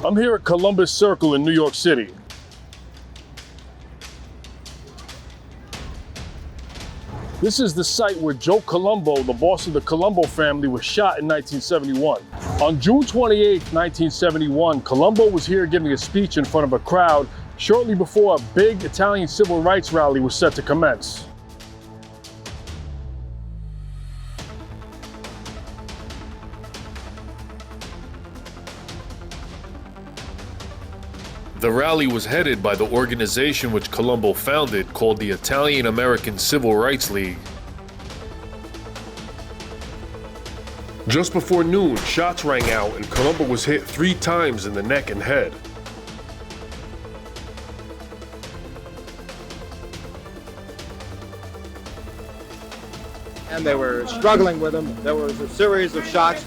I'm here at Colombus Circle in New York City. This is the site where Joe Colombo, the boss of the Colombo family, was shot in 1971. On June 28, 1971, Colombo was here giving a speech in front of a crowd shortly before a big Italian civil rights rally was set to commence. The rally was headed by the organization which Colombo founded, called the Italian-American Civil Rights League. Just before noon, shots rang out and Colombo was hit 3 times in the neck and head. And they were struggling with him. There was a series of shots.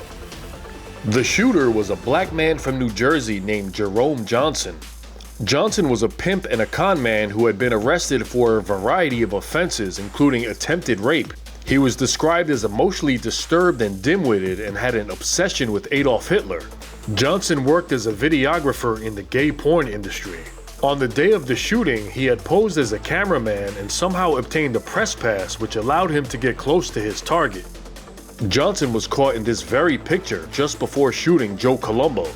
The shooter was a black man from New Jersey named Jerome Johnson. Johnson was a pimp and a con man who had been arrested for a variety of offenses, including attempted rape. He was described as emotionally disturbed and dim-witted and had an obsession with Adolf Hitler. Johnson worked as a videographer in the gay porn industry. On the day of the shooting, he had posed as a cameraman and somehow obtained a press pass which allowed him to get close to his target. Johnson was caught in this very picture just before shooting Joe Colombo.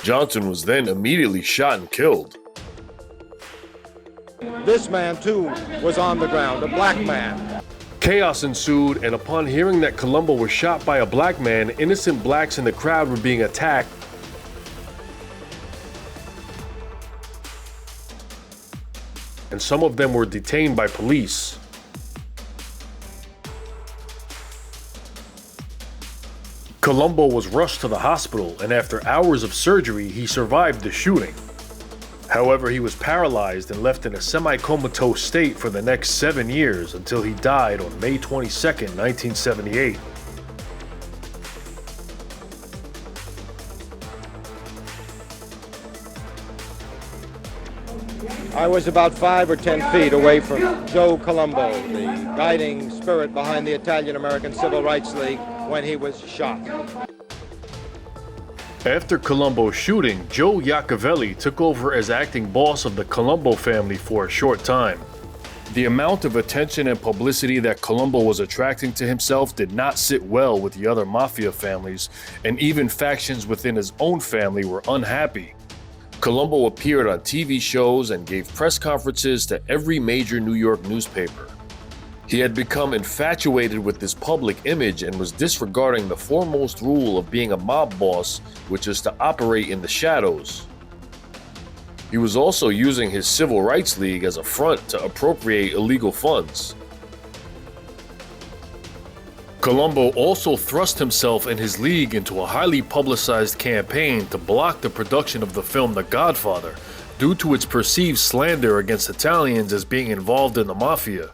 Johnson was then immediately shot and killed. This man, too, was on the ground, a black man. Chaos ensued, and upon hearing that Colombo was shot by a black man, innocent blacks in the crowd were being attacked. And some of them were detained by police. Colombo was rushed to the hospital, and after hours of surgery, he survived the shooting. However, he was paralyzed and left in a semi-comatose state for the next 7 years until he died on May 22, 1978. I was about 5 or 10 feet away from Joe Colombo, the guiding spirit behind the Italian-American Civil Rights League, when he was shot. After Colombo's shooting, Joe Iacovelli took over as acting boss of the Colombo family for a short time. The amount of attention and publicity that Colombo was attracting to himself did not sit well with the other mafia families, and even factions within his own family were unhappy. Colombo appeared on TV shows and gave press conferences to every major New York newspaper. He had become infatuated with this public image and was disregarding the foremost rule of being a mob boss, which is to operate in the shadows. He was also using his Civil Rights League as a front to appropriate illegal funds. Colombo also thrust himself and his league into a highly publicized campaign to block the production of the film The Godfather due to its perceived slander against Italians as being involved in the mafia.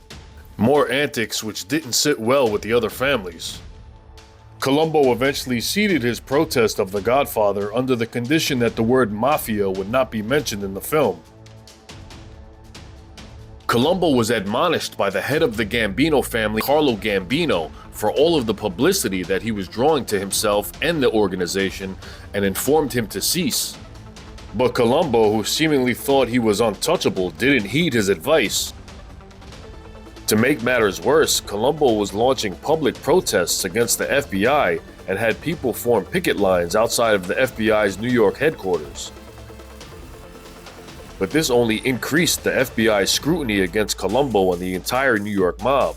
More antics which didn't sit well with the other families. Colombo eventually ceded his protest of The Godfather under the condition that the word mafia would not be mentioned in the film. Colombo was admonished by the head of the Gambino family, Carlo Gambino, for all of the publicity that he was drawing to himself and the organization, and informed him to cease. But Colombo, who seemingly thought he was untouchable, didn't heed his advice. To make matters worse, Colombo was launching public protests against the FBI and had people form picket lines outside of the FBI's New York headquarters. But this only increased the FBI's scrutiny against Colombo and the entire New York mob.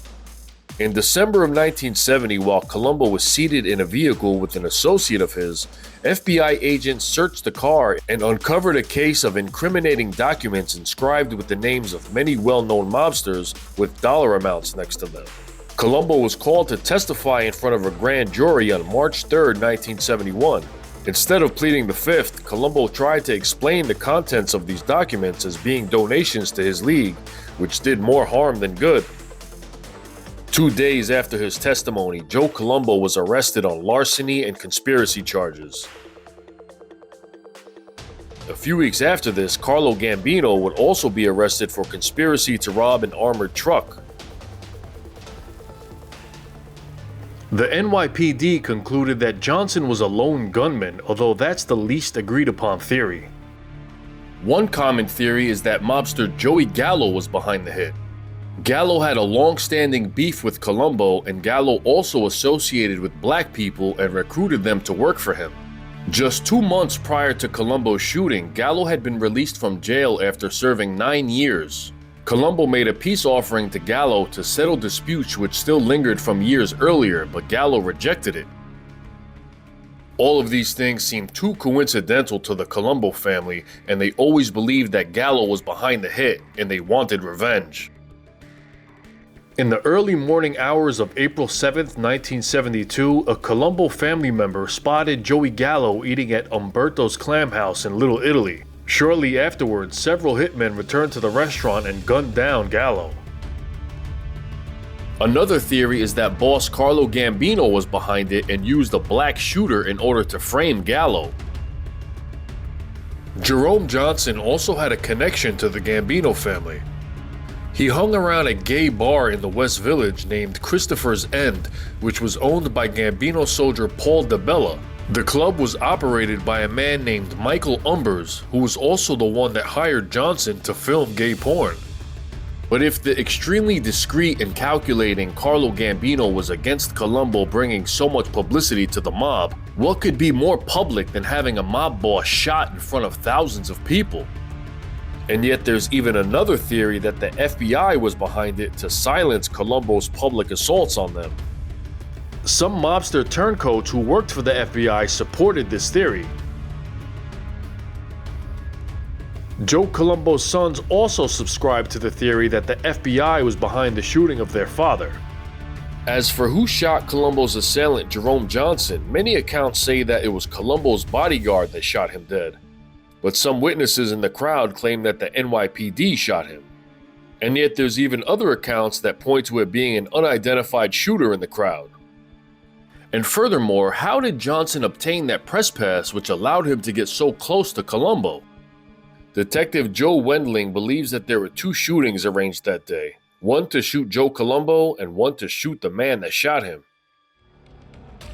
In December of 1970, while Colombo was seated in a vehicle with an associate of his, FBI agents searched the car and uncovered a case of incriminating documents inscribed with the names of many well-known mobsters with dollar amounts next to them. Colombo was called to testify in front of a grand jury on March 3, 1971. Instead of pleading the fifth, Colombo tried to explain the contents of these documents as being donations to his league, which did more harm than good. 2 days after his testimony, Joe Colombo was arrested on larceny and conspiracy charges. A few weeks after this, Carlo Gambino would also be arrested for conspiracy to rob an armored truck. The NYPD concluded that Johnson was a lone gunman, although that's the least agreed upon theory. One common theory is that mobster Joey Gallo was behind the hit. Gallo had a long-standing beef with Colombo, and Gallo also associated with black people and recruited them to work for him. Just 2 months prior to Colombo's shooting, Gallo had been released from jail after serving 9 years. Colombo made a peace offering to Gallo to settle disputes which still lingered from years earlier, but Gallo rejected it. All of these things seemed too coincidental to the Colombo family, and they always believed that Gallo was behind the hit, and they wanted revenge. In the early morning hours of April 7, 1972, a Colombo family member spotted Joey Gallo eating at Umberto's Clam House in Little Italy. Shortly afterwards, several hitmen returned to the restaurant and gunned down Gallo. Another theory is that boss Carlo Gambino was behind it and used a black shooter in order to frame Gallo. Jerome Johnson also had a connection to the Gambino family. He hung around a gay bar in the West Village named Christopher's End, which was owned by Gambino soldier Paul DeBella. The club was operated by a man named Michael Umbers, who was also the one that hired Johnson to film gay porn. But if the extremely discreet and calculating Carlo Gambino was against Colombo bringing so much publicity to the mob, what could be more public than having a mob boss shot in front of thousands of people? And yet there's even another theory that the FBI was behind it to silence Colombo's public assaults on them. Some mobster turncoats who worked for the FBI supported this theory. Joe Colombo's sons also subscribed to the theory that the FBI was behind the shooting of their father. As for who shot Colombo's assailant Jerome Johnson, many accounts say that it was Colombo's bodyguard that shot him dead. But some witnesses in the crowd claim that the NYPD shot him. And yet there's even other accounts that point to it being an unidentified shooter in the crowd. And furthermore, how did Johnson obtain that press pass which allowed him to get so close to Colombo? Detective Joe Wendling believes that there were 2 shootings arranged that day, one to shoot Joe Colombo and one to shoot the man that shot him.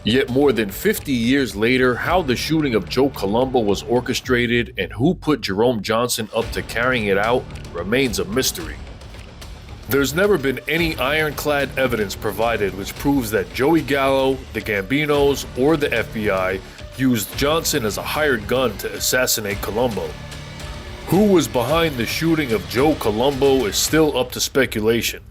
Yet more than 50 years later, how the shooting of Joe Colombo was orchestrated and who put Jerome Johnson up to carrying it out remains a mystery. There's never been any ironclad evidence provided which proves that Joey Gallo, the Gambinos, or the FBI used Johnson as a hired gun to assassinate Colombo. Who was behind the shooting of Joe Colombo is still up to speculation.